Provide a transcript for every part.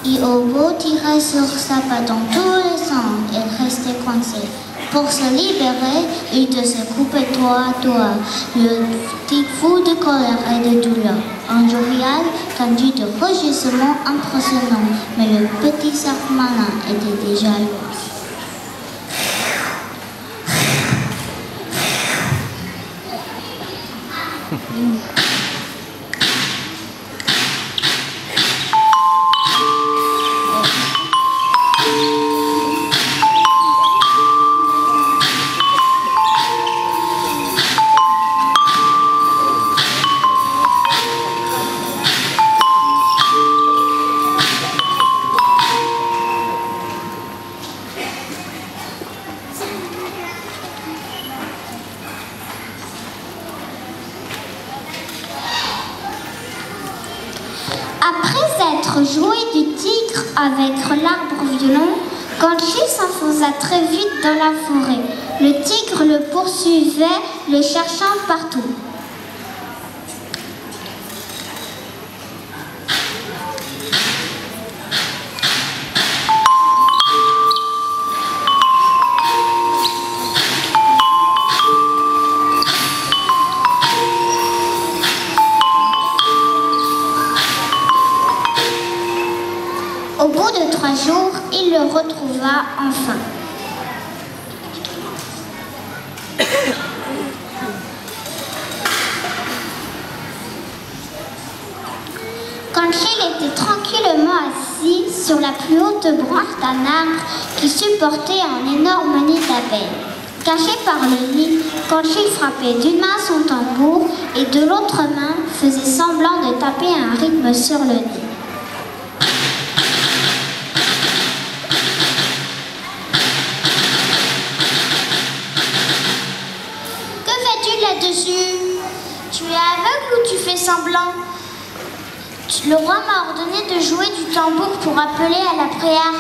Iobo tirait sur sa patte dans tous les sens et restait coincé. Pour se libérer, il de se couper toit à toit, le petit fou de colère et de douleur. Un jovial, tendu de rugissements impressionnants, mais le petit cerf malin était déjà loin. Après être joué du tigre avec l'arbre violon, Kanchi s'enfonça très vite dans la forêt. Le tigre le poursuivait, le cherchant partout. Au bout de 3 jours, il le retrouva enfin. Kanchi était tranquillement assis sur la plus haute branche d'un arbre qui supportait un énorme nid d'abeilles. Caché par le nid, Kanchi frappait d'une main son tambour et de l'autre main faisait semblant de taper un rythme sur le nid. Là-dessus, tu es aveugle ou tu fais semblant? Le roi m'a ordonné de jouer du tambour pour appeler à la prière.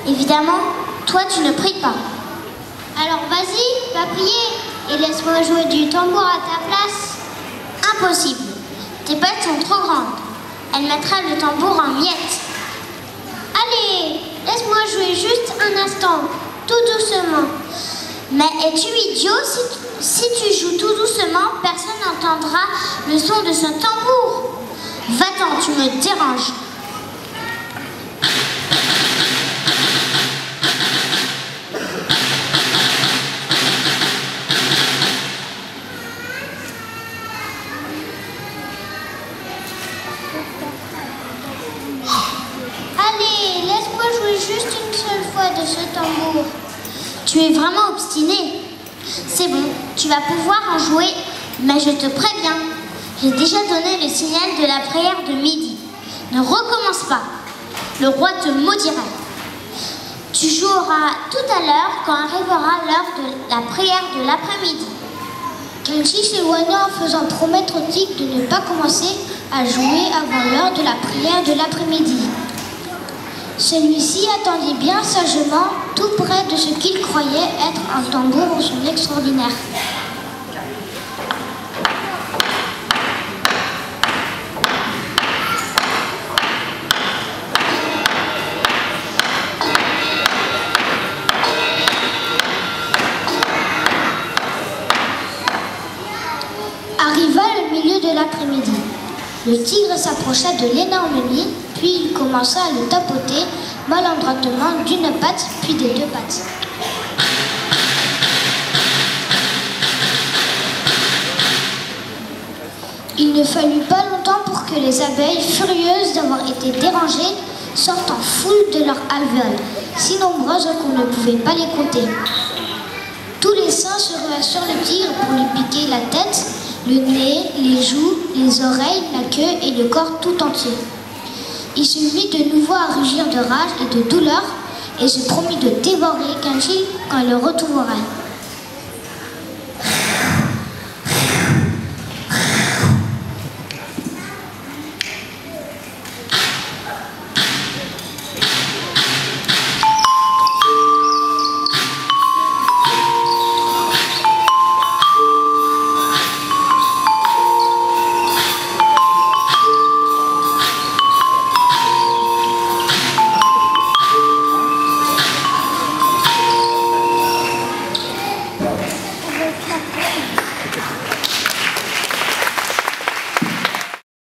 Évidemment, toi tu ne pries pas. Alors vas-y, va prier et laisse-moi jouer du tambour à ta place. Impossible, tes pattes sont trop grandes. Elle mettra le tambour en miettes. Allez, laisse-moi jouer juste un instant, tout doucement. Mais es-tu idiot? Si tu joues tout doucement, personne n'entendra le son de ce tambour. Va-t'en, tu me déranges. Allez, laisse-moi jouer juste une seule fois de ce tambour. Tu es vraiment obstiné. C'est bon, tu vas pouvoir en jouer, mais je te préviens, j'ai déjà donné le signal de la prière de midi. Ne recommence pas, le roi te maudira. Tu joueras tout à l'heure quand arrivera l'heure de la prière de l'après-midi. Kanchi s'éloigna en faisant promettre au tigre de ne pas commencer à jouer avant l'heure de la prière de l'après-midi. Celui-ci attendit bien sagement, tout près de ce qu'il croyait être un tambour au son extraordinaire. Arriva le milieu de l'après-midi. Le tigre s'approcha de l'énorme nid, puis il commença à le tapoter maladroitement d'une patte, puis des 2 pattes. Il ne fallut pas longtemps pour que les abeilles, furieuses d'avoir été dérangées, sortent en foule de leur alvéole, si nombreuses qu'on ne pouvait pas les compter. Tous les saints se ruaient sur le tigre pour lui piquer la tête, le nez, les joues, les oreilles, la queue et le corps tout entier. Il se mit de nouveau à rugir de rage et de douleur et se promit de dévorer Kanchi quand il le retrouverait.